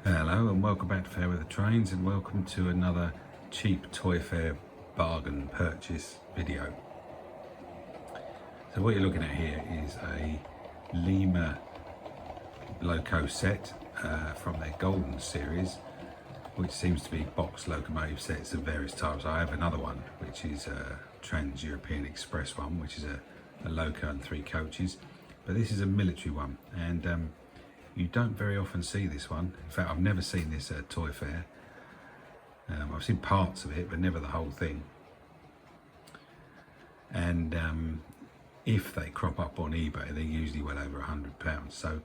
Hello and welcome back to Fair Weather Trains, and welcome to another cheap toy fair bargain purchase video. So what you're looking at here is a Lima loco set from their Golden series, which seems to be box locomotive sets of various types. I have another one which is a Trans-European Express one, which is a loco and 3 coaches, but this is a military one, and you don't very often see this one. In fact, I've never seen this at a toy fair. I've seen parts of it, but never the whole thing. And if they crop up on eBay, they're usually well over £100. So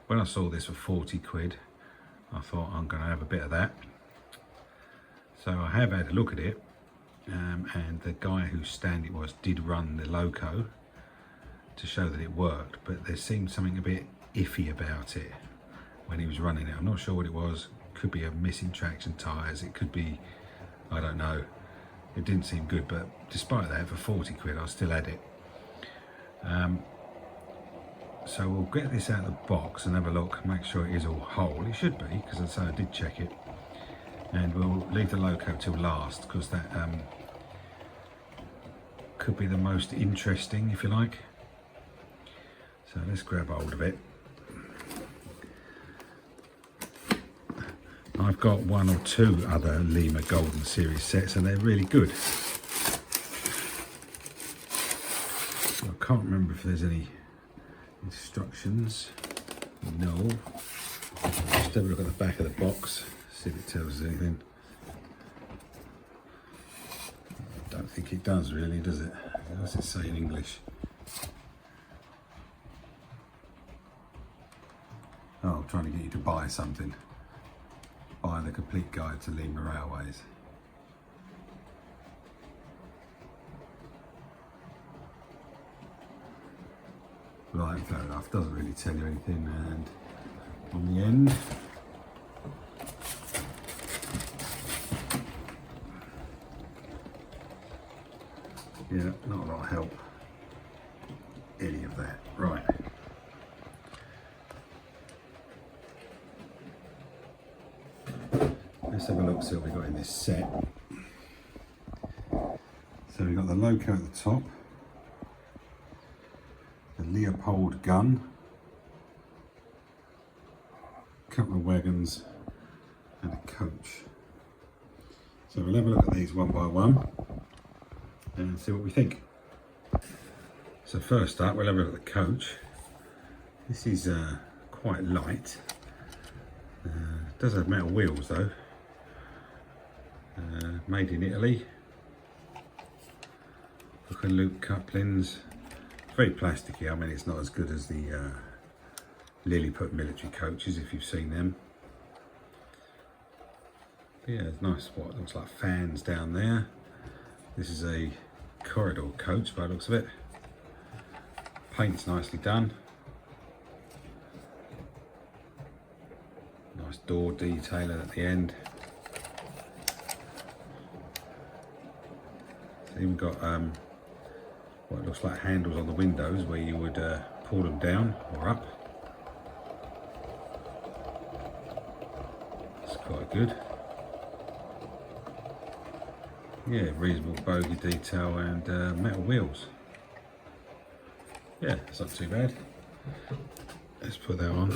when I saw this for 40 quid, I thought I'm going to have a bit of that. So I have had a look at it, and the guy whose stand it was did run the loco to show that it worked, but there seemed something a bit iffy about it when he was running it. I'm not sure what it was. Could be a missing traction tyres, it could be, I don't know. It didn't seem good, but despite that, for 40 quid I still had it. So we'll get this out of the box and have a look, make sure it is all whole. It should be, because I did check it. And we'll leave the loco till last, because that could be the most interesting, if you like. So let's grab hold of it. I've got 1 or 2 other Lima Golden series sets, and they're really good. So I can't remember if there's any instructions. No. Just have a look at the back of the box, see if it tells us anything. I don't think it does really, does it? What does it say in English? Oh, I'm trying to get you to buy something. Buy the complete guide to Lima Railways. Right, fair enough, doesn't really tell you anything. And on the end, yeah, not a lot of help, any of that. Right. Let's have a look, see what we've got in this set. So we've got the loco at the top, the Leopold gun, a couple of wagons and a coach. So we'll have a look at these one by one and see what we think. So first up, we'll have a look at the coach. This is quite light. Does have metal wheels though. Made in Italy. Hook and loop couplings. Very plasticky. I mean, it's not as good as the Lilliput military coaches, if you've seen them. But yeah, it's nice. What looks like fans down there. This is a corridor coach by the looks of it. Paint's nicely done. Nice door detailing at the end. It's even got what looks like handles on the windows where you would pull them down or up. It's quite good. Yeah, reasonable bogie detail and metal wheels. Yeah, it's not too bad. Let's put that on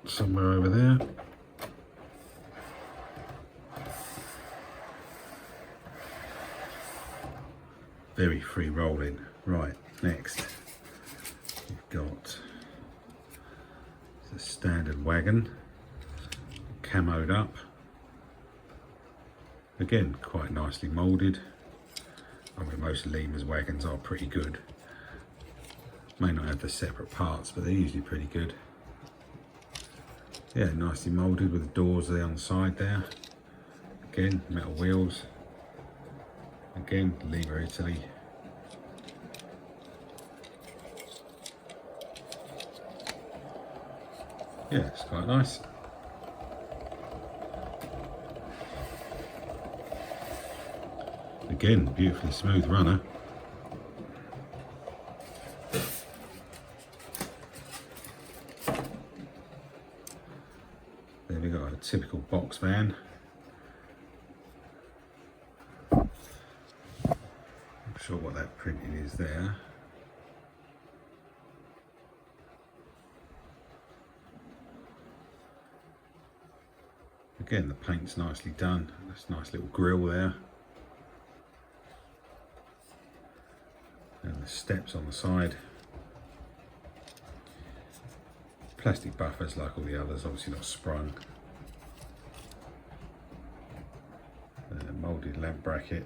somewhere over there. Very free rolling. Right, next we've got the standard wagon, camoed up. Again, quite nicely moulded. I mean, most Lima's wagons are pretty good. May not have the separate parts, but they're usually pretty good. Yeah, nicely moulded with the doors there on the side there. Again, metal wheels. Again, Lima, Italy. Yeah, it's quite nice. Again, beautifully smooth runner. There we got a typical box van. Not sure what that printing is there. Again, the paint's nicely done. That's a nice little grille there. And the steps on the side. Plastic buffers like all the others, obviously not sprung. And a moulded lamp bracket.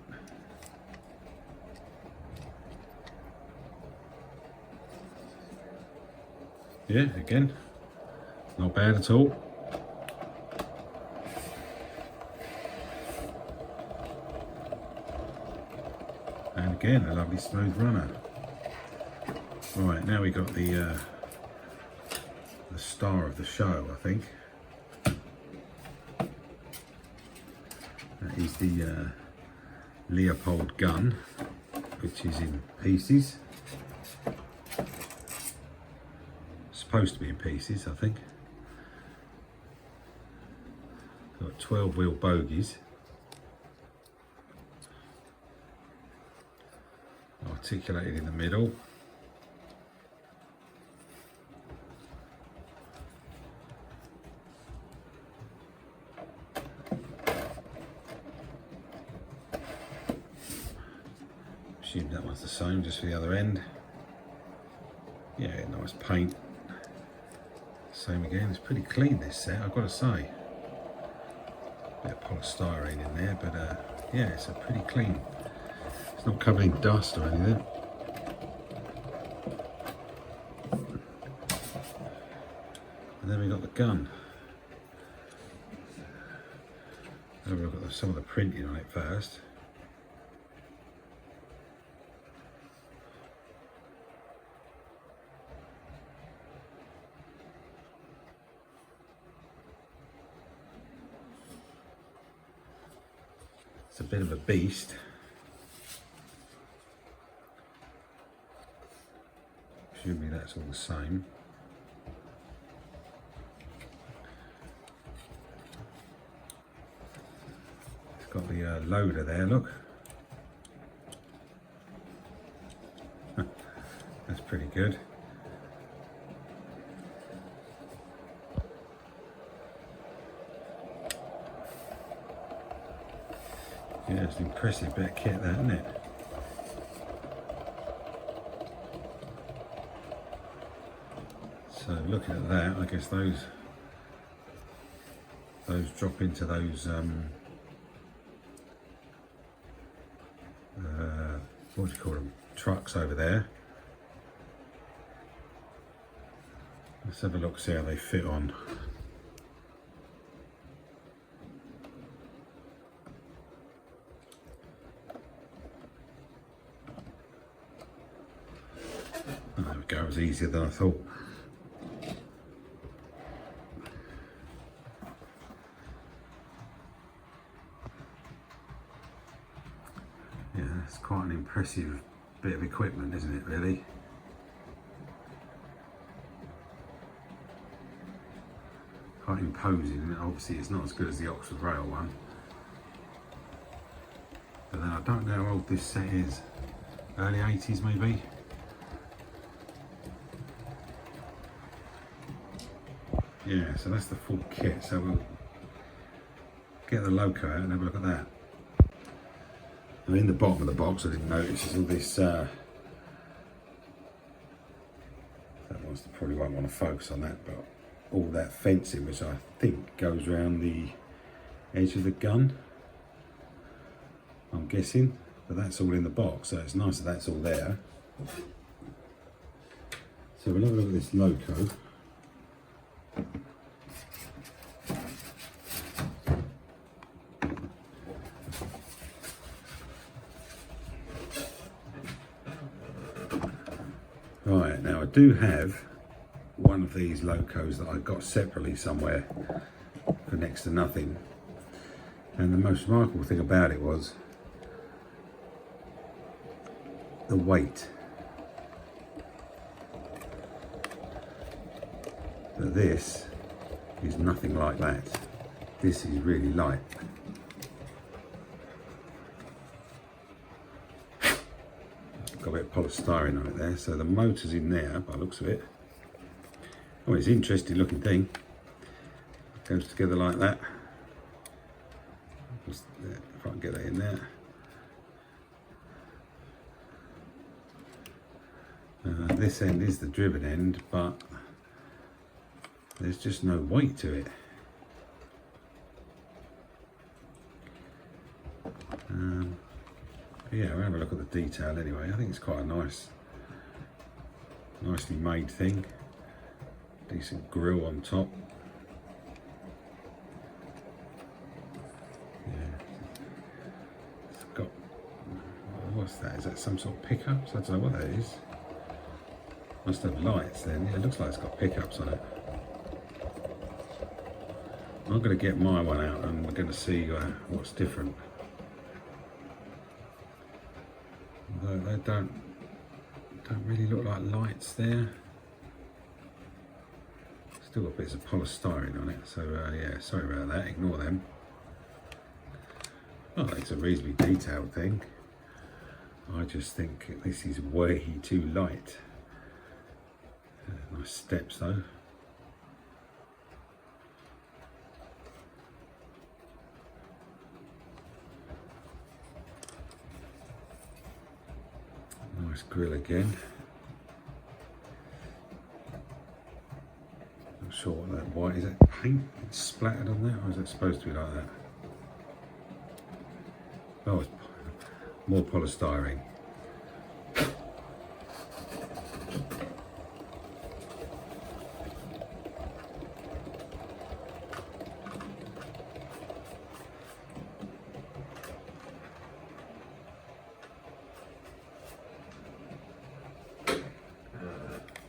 Yeah, again, not bad at all. And again, a lovely smooth runner. Right, now we got the star of the show, I think. That is the Leopold gun, which is in pieces. Supposed to be in pieces, I think. Got 12 wheel bogies. Articulated in the middle. Assume that one's the same, just for the other end. Yeah, nice paint. Same again, it's pretty clean this set, I've got to say. Bit of polystyrene in there, but yeah, it's a pretty clean. It's not covered in dust or anything. And then we got the gun. Have a look at some of the printing on it first. It's a bit of a beast. Presumably that's all the same. It's got the loader there, look. That's pretty good. Yeah, it's an impressive bit of kit that, isn't it? So looking at that, I guess those drop into those what do you call them, trucks over there. Let's have a look, see how they fit on. Oh, there we go, it was easier than I thought. Yeah, it's quite an impressive bit of equipment, isn't it, really? Quite imposing. Obviously it's not as good as the Oxford Rail one. But then I don't know how old this set is. Early 80s maybe? Yeah, so that's the full kit. So we'll get the loco out and have a look at that. Now in the bottom of the box, I didn't notice, is all this, that one's probably won't want to focus on that, but all that fencing, which I think goes around the edge of the gun, I'm guessing, but that's all in the box, so it's nice that that's all there. So we'll have a look at this loco. Right, now I do have one of these locos that I got separately somewhere for next to nothing, and the most remarkable thing about it was the weight. But this is nothing like that. This is really light. Got a bit of polystyrene on it there, so the motor's in there by the looks of it. Oh, it's an interesting looking thing. It goes together like that. Just, if I can get that in there. This end is the driven end, but there's just no weight to it. Yeah, we'll have a look at the detail anyway. I think it's quite a nicely made thing. Decent grille on top. Yeah. It's got, what's that? Is that some sort of pickups? I don't know what that is. Must have lights then. Yeah, it looks like it's got pickups on it. I'm going to get my one out and we're going to see what's different. Although they don't really look like lights there. Still got bits of polystyrene on it, so yeah, sorry about that, ignore them. Oh, it's a reasonably detailed thing. I just think this is way too light. Nice steps though. Nice grille again. Not sure what that white is. That paint it's splattered on that, or is it supposed to be like that? Oh, it's more polystyrene.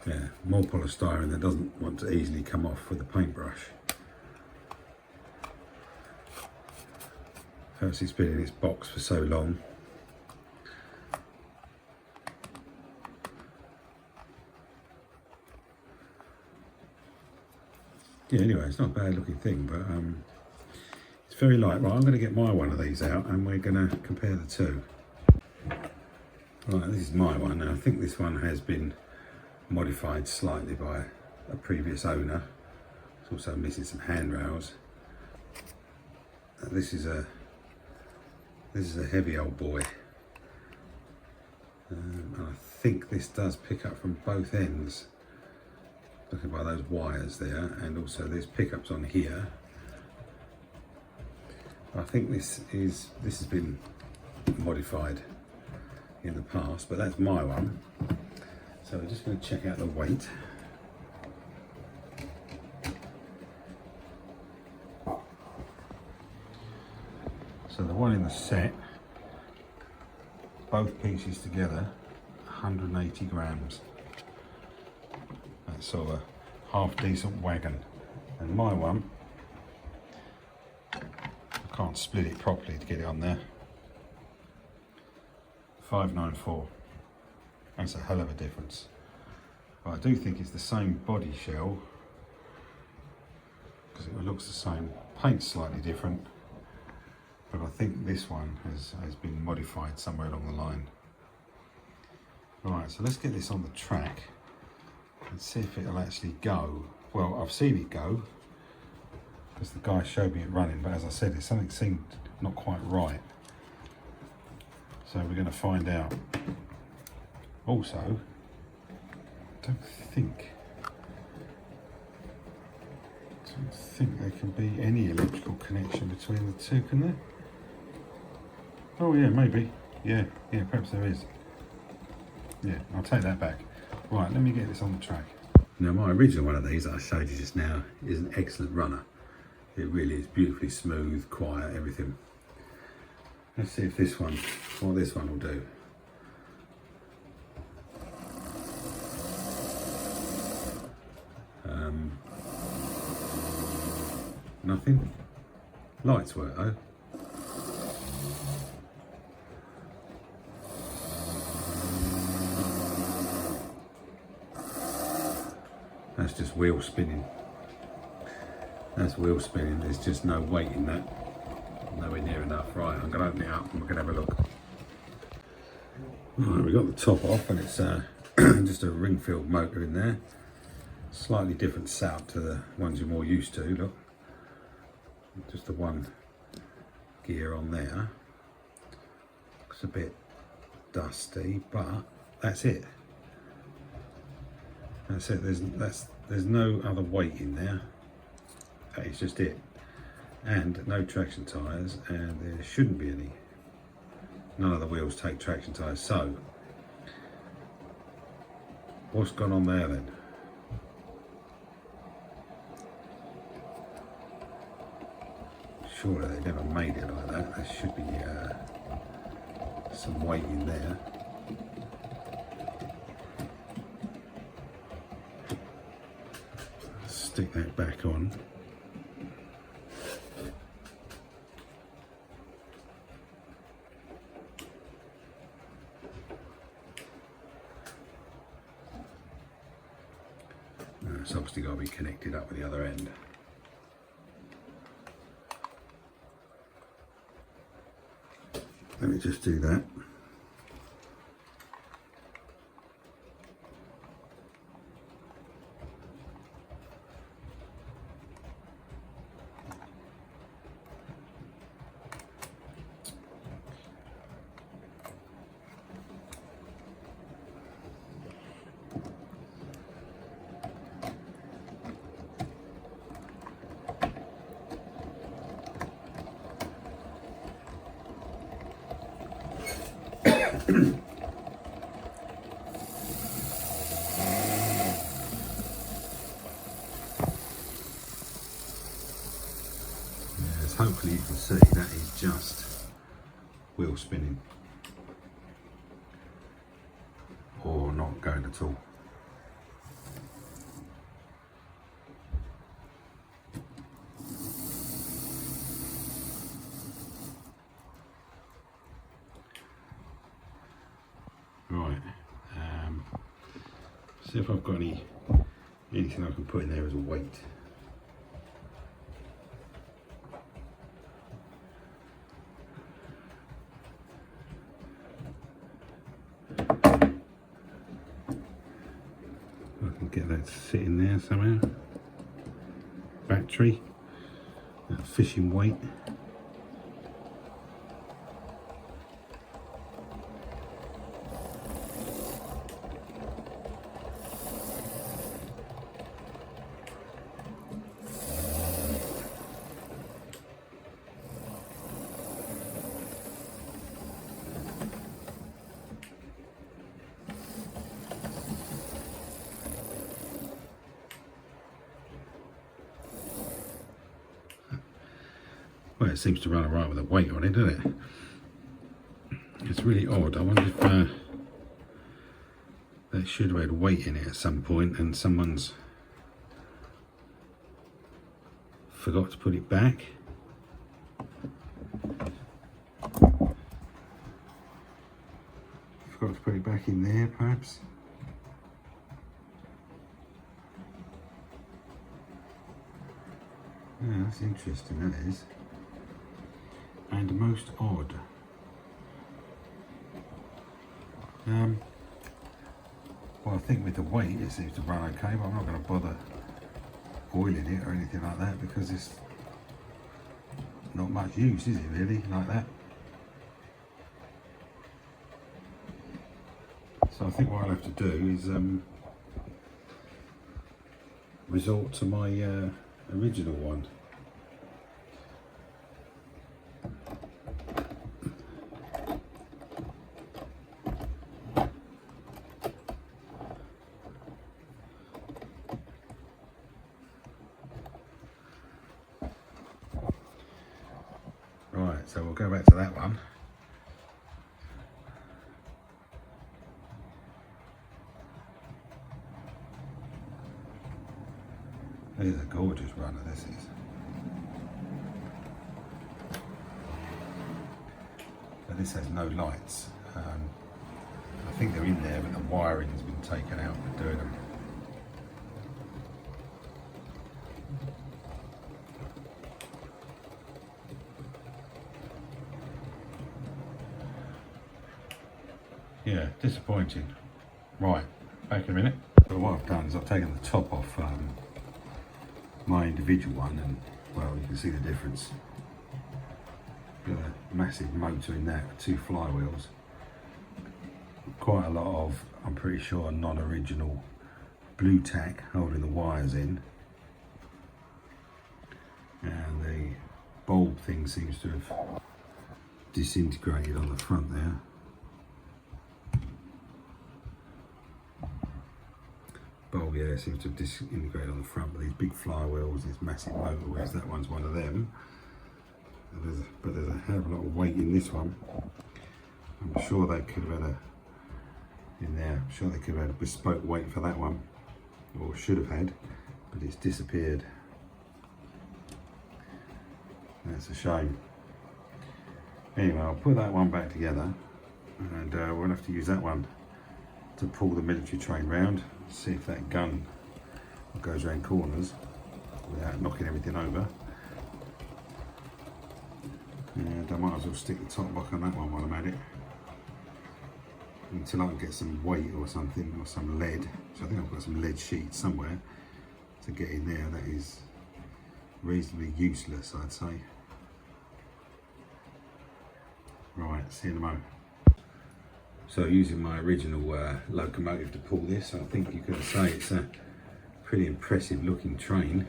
Yeah, more polystyrene that doesn't want to easily come off with a paintbrush. Perhaps it's been in its box for so long. Yeah, anyway, it's not a bad looking thing, but it's very light. Right, I'm going to get my one of these out and we're going to compare the two. Right, this is my one. Now, I think this one has been modified slightly by a previous owner. It's also missing some handrails. This is a heavy old boy, and I think this does pick up from both ends. Looking by those wires there, and also there's pickups on here. I think this has been modified in the past, but that's my one. So we're just going to check out the weight. So the one in the set, both pieces together, 180 grams. That's sort of a half decent wagon. And my one, I can't split it properly to get it on there. 594. That's a hell of a difference. But I do think it's the same body shell because it looks the same. Paint's slightly different, but I think this one has been modified somewhere along the line. Right, so let's get this on the track and see if it'll actually go. Well, I've seen it go because the guy showed me it running, but as I said, something seemed not quite right. So we're going to find out. Also, I don't think there can be any electrical connection between the two, can there? Oh yeah, maybe. Yeah, perhaps there is. Yeah, I'll take that back. Right, let me get this on the track. Now my original one of these that I showed you just now is an excellent runner. It really is beautifully smooth, quiet, everything. Let's see if this one, what this one will do. Nothing. Lights work though. That's just wheel spinning. That's wheel spinning, there's just no weight in that. Nowhere near enough. Right, I'm going to open it up and we're going to have a look. Right, we've got the top off and it's just a ring filled motor in there. Slightly different setup to the ones you're more used to, look. Just the one gear on there. Looks a bit dusty, but that's it. That's it, there's no other weight in there. That is just it. And no traction tyres, and there shouldn't be any. None of the wheels take traction tyres. So, what's gone on there then? Surely they never made it like that. There should be some weight in there. Stick that back on. It's obviously got to be connected up with the other end. Let me just do that. Yes, hopefully you can see that is just wheel spinning or not going at all. Right, see if I've got anything I can put in there as a weight. I can get that to sit in there somehow. Battery, fishing weight. Well, it seems to run alright with a weight on it, doesn't it? It's really odd. I wonder if they should have had weight in it at some point and someone's forgot to put it back. Forgot to put it back in there, perhaps. Yeah, that's interesting, that is. And most odd. Well, I think with the weight it seems to run okay, but I'm not going to bother oiling it or anything like that because it's not much use, is it really, like that? So I think what I'll have to do is resort to my original one. Right, so we'll go back to that one. This is a gorgeous runner, this is. But this has no lights. I think they're in there, but the wiring has been taken out for doing them. yeah, disappointing. Right, back in a minute. So what I've done is I've taken the top off my individual one, and well, you can see the difference. Got a massive motor in there, 2 flywheels. Quite a lot of, I'm pretty sure, non-original blue tack holding the wires in. And the bulb thing seems to have disintegrated on the front there. Bulb, yeah, seems to have disintegrated on the front, but these big flywheels, these massive motor wheels, that one's one of them. But there's a hell of a lot of weight in this one. I'm sure they could have had I'm sure they could have had a bespoke weight for that one, or should have had, but it's disappeared. That's a shame. Anyway, I'll put that one back together, and we'll have to use that one to pull the military train round, see if that gun goes around corners without knocking everything over. And I might as well stick the top lock on that one while I'm at it, until I can get some weight or something, or some lead. So I think I've got some lead sheets somewhere to get in there. That is reasonably useless, I'd say. Right, see you in a moment. So using my original locomotive to pull this, I think you could say it's a pretty impressive looking train.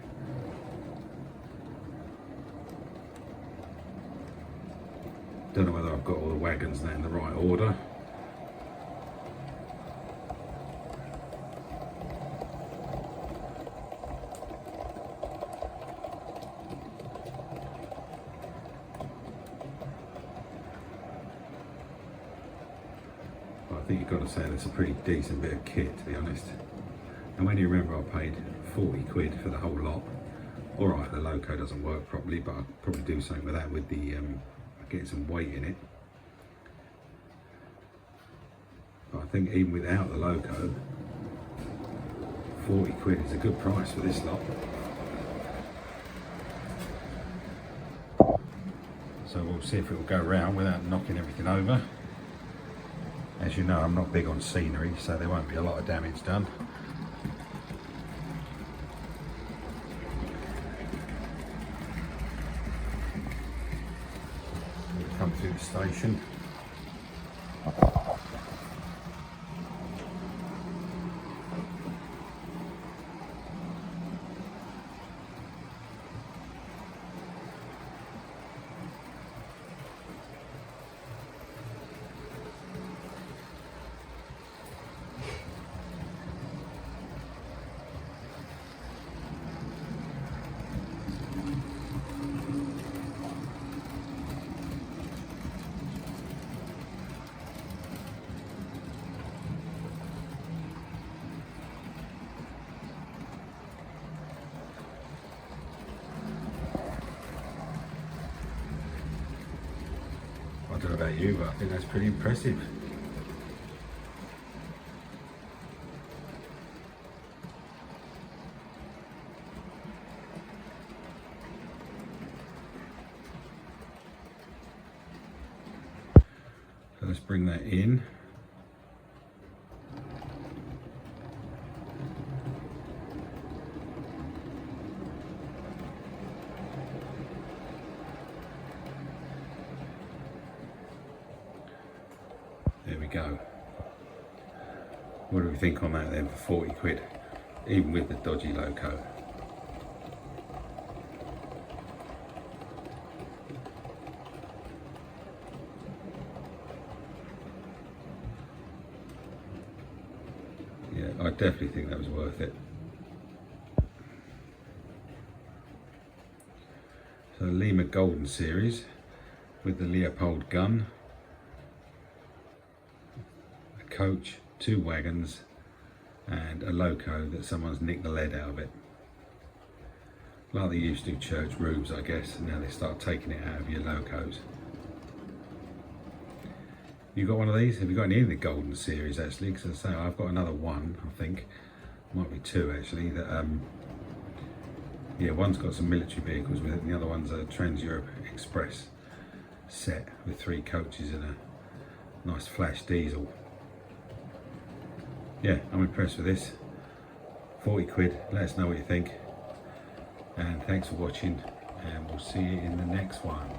Don't know whether I've got all the wagons now in the right order. I think you've got to say that's a pretty decent bit of kit, to be honest. And when you remember I paid 40 quid for the whole lot. Alright, the loco doesn't work properly, but I'd probably do something with that, with the getting some weight in it. But I think even without the loco, 40 quid is a good price for this lot. So we'll see if it will go round without knocking everything over. As you know, I'm not big on scenery, so there won't be a lot of damage done. We'll come through the station. I don't know about you, but I think that's pretty impressive. So let's bring that in. There we go. What do we think on that then for 40 quid, even with the dodgy loco? Yeah, I definitely think that was worth it. So the Lima Golden Series with the Leopold gun. Coach, 2 wagons, and a loco that someone's nicked the lead out of it. Like they used to do church roofs, I guess, and now they start taking it out of your locos. You got one of these? Have you got any of the Golden Series actually? Because I say I've got another one, I think. Might be 2 actually. That yeah, one's got some military vehicles with it, and the other one's a Trans-Europe Express set with 3 coaches and a nice flash diesel. yeah, I'm impressed with this. 40 quid, let us know what you think. And thanks for watching, and we'll see you in the next one.